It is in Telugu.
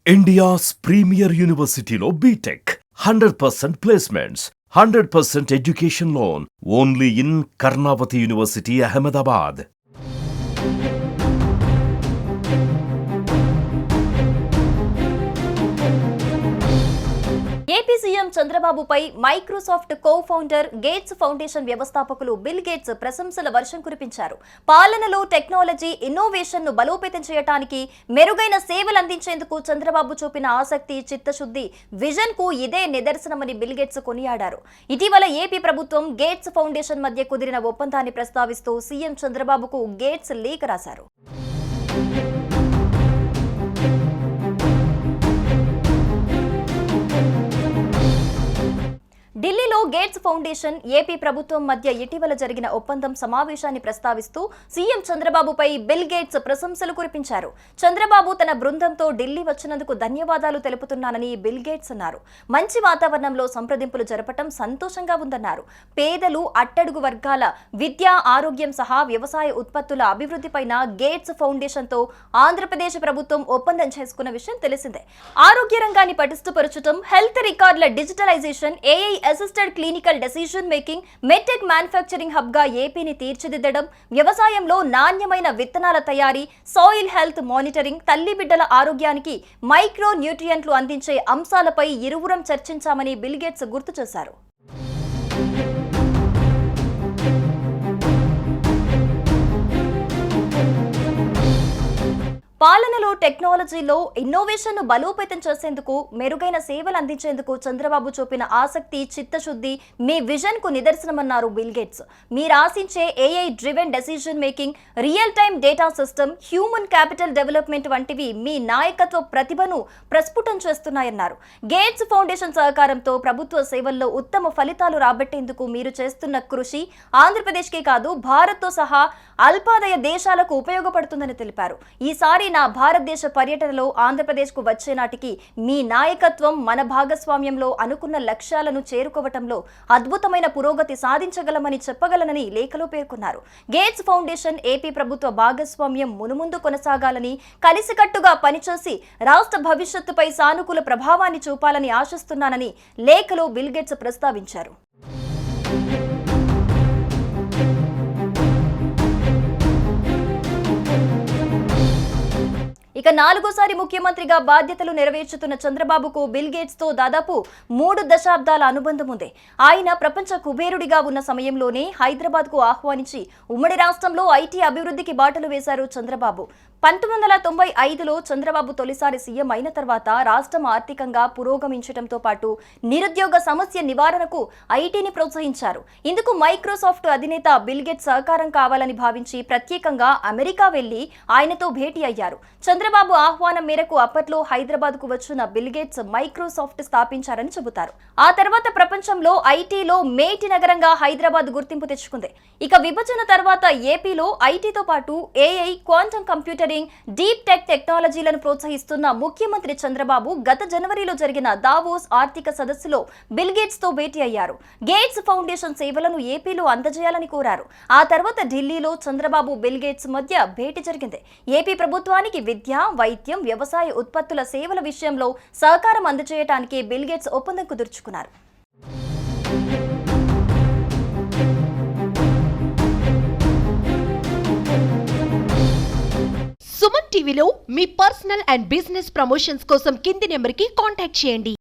India's premier university lo BTech 100% placements, 100% education loan only in Karnavati University, Ahmedabad. AP CM చంద్రబాబుపై మైక్రోసాఫ్ట్ కో-ఫౌండర్ గేట్స్ ఫౌండేషన్ వ్యవస్థాపకులు బిల్ గేట్స్ ప్రశంసల వర్షం కురిపించారు. పాలనలో టెక్నాలజీ, ఇన్నోవేషన్ ను బలోపేతం చేయడానికి, మెరుగైన సేవలు అందించేందుకు చంద్రబాబు చూపిన ఆసక్తి, చిత్తశుద్ధి, విజన్ కు ఇదే నిదర్శనమని బిల్ గేట్స్ కొనియాడారు. ఇటీవల ఏపీ ప్రభుత్వం గేట్స్ ఫౌండేషన్ మధ్య కుదిరిన ఒప్పందాన్ని ప్రస్తావిస్తూ సీఎం చంద్రబాబుకు గేట్స్ లేఖ రాశారు. ఢిల్లీలో గేట్స్ ఫౌండేషన్, ఏపీ ప్రభుత్వం మధ్య ఇటీవల జరిగిన ఒప్పందం సమావేశాన్ని ప్రస్తావిస్తూ సీఎం చంద్రబాబుపై బిల్ గేట్స్ ప్రశంసలు కురిపించారు. చంద్రబాబు తన బృందంతో ఢిల్లీ వచ్చినందుకు ధన్యవాదాలు తెలుపుతున్నానని బిల్ గేట్స్ అన్నారు. మంచి వాతావరణంలో సంప్రదింపులు జరపడం సంతోషంగా ఉందన్నారు. పేదలు, అట్టడుగు వర్గాల విద్య, ఆరోగ్యం సహా వ్యవసాయ ఉత్పత్తుల అభివృద్ధిపైన గేట్స్ ఫౌండేషన్తో ఆంధ్రప్రదేశ్ ప్రభుత్వం ఒప్పందం చేసుకున్న విషయం తెలిసిందే. ఆరోగ్య రంగాన్ని పటిష్టపరచడం, హెల్త్ రికార్డుల digitalization, AI assisted clinical decision making, medtech manufacturing hub గా ఏపీని తీర్చిదిద్దడం, వ్యవసాయంలో నాణ్యమైన విత్తనాల తయారీ, సాయిల్ హెల్త్ మానిటరింగ్, తల్లి బిడ్డల ఆరోగ్యానికి మైక్రో న్యూట్రియంట్లు అందించే అంశాలపై ఇరువురం చర్చించామని బిల్ గేట్స్ గుర్తు చేశారు. పాలనలో టెక్నాలజీలో ఇన్నోవేషన్ ను బలోపేతం చేసేందుకు, మెరుగైన సేవలు అందించేందుకు చంద్రబాబు చూపిన ఆసక్తి, చిత్తశుద్ధి మీ విజన్ కు నిదర్శనమన్నారు బిల్ గేట్స్. మీరు ఆశించే AI driven decision making, real time data system, human capital development వంటివి మీ నాయకత్వ ప్రతిభను ప్రస్ఫుటం చేస్తున్నాయన్నారు. గేట్స్ ఫౌండేషన్ సహకారంతో ప్రభుత్వ సేవల్లో ఉత్తమ ఫలితాలు రాబట్టేందుకు మీరు చేస్తున్న కృషి ఆంధ్రప్రదేశ్కే కాదు, భారత్తో సహా అల్పాదాయ దేశాలకు ఉపయోగపడుతుందని తెలిపారు. ఈసారి నా భారతదేశ పర్యటనలో ఆంధ్రప్రదేశ్కు వచ్చే నాటికి మీ నాయకత్వం, మన భాగస్వామ్యంలో అనుకున్న లక్ష్యాలను చేరుకోవటంలో అద్భుతమైన పురోగతి సాధించగలమని చెప్పగలనని లేఖలో పేర్కొన్నారు. గేట్స్ ఫౌండేషన్, ఏపీ ప్రభుత్వ భాగస్వామ్యం మునుముందు కొనసాగాలని, కలిసికట్టుగా పనిచేసి రాష్ట్ర భవిష్యత్తుపై సానుకూల ప్రభావాన్ని చూపాలని ఆశిస్తున్నానని లేఖలో బిల్ గేట్స్ ప్రస్తావించారు. ఇక నాలుగోసారి ముఖ్యమంత్రిగా బాధ్యతలు నెరవేర్చుతున్న చంద్రబాబుకు బిల్ గేట్స్ తో దాదాపు 3 దశాబ్దాల అనుబంధం ఉంది. ఆయన ప్రపంచ కుబేరుడిగా ఉన్న సమయంలోనే హైదరాబాద్ కు ఆహ్వానించి ఉమ్మడి రాష్ట్రంలో ఐటీ అభివృద్ధికి బాటలు వేశారు చంద్రబాబు. 1995లో చంద్రబాబు తొలిసారి సీఎం అయిన తర్వాత రాష్ట్రం ఆర్థికంగా పురోగమించడంతో పాటు నిరుద్యోగ సమస్య నివారణకు ఐటీని ప్రోత్సహించారు. ఇందుకు మైక్రోసాఫ్ట్ అధినేత బిల్ గేట్స్ సహకారం కావాలని భావించి ప్రత్యేకంగా అమెరికా వెళ్లి ఆయనతో భేటీ అయ్యారు. చంద్రబాబు ఆహ్వానం మేరకు అప్పట్లో హైదరాబాద్ కు వచ్చిన బిల్ గేట్స్ మైక్రోసాఫ్ట్ స్థాపించారని చెబుతారు. ఆ తర్వాత ప్రపంచంలో ఐటీలో మేటి నగరంగా హైదరాబాద్ గుర్తింపు తెచ్చుకుంది. ఇక విభజన తర్వాత ఏపీలో ఐటీతో పాటు AI, quantum computering, deep tech టెక్నాలజీలను ప్రోత్సహిస్తున్న ముఖ్యమంత్రి చంద్రబాబు గత జనవరిలో జరిగిన దావోస్ ఆర్థిక సదస్సులో బిల్ గేట్స్ తో భేటీ అయ్యారు. గేట్స్ ఫౌండేషన్ సేవలను ఏపీలో అందజేయాలని కోరారు. ఆ తర్వాత ఢిల్లీలో చంద్రబాబు, బిల్ గేట్స్ మధ్య భేటీ జరిగింది. ఏపీ ప్రభుత్వానికి విద్య, వైద్యం, వ్యవసాయ ఉత్పత్తుల సేవల విషయంలో సహకారం అందజేయడానికి బిల్ గేట్స్ ఒప్పందం కుదుర్చుకున్నారు. సుమన్ టీవీలో మీ పర్సనల్ అండ్ బిజినెస్ ప్రమోషన్స్ కోసం కింది నెంబర్కి కాంటాక్ట్ చేయండి.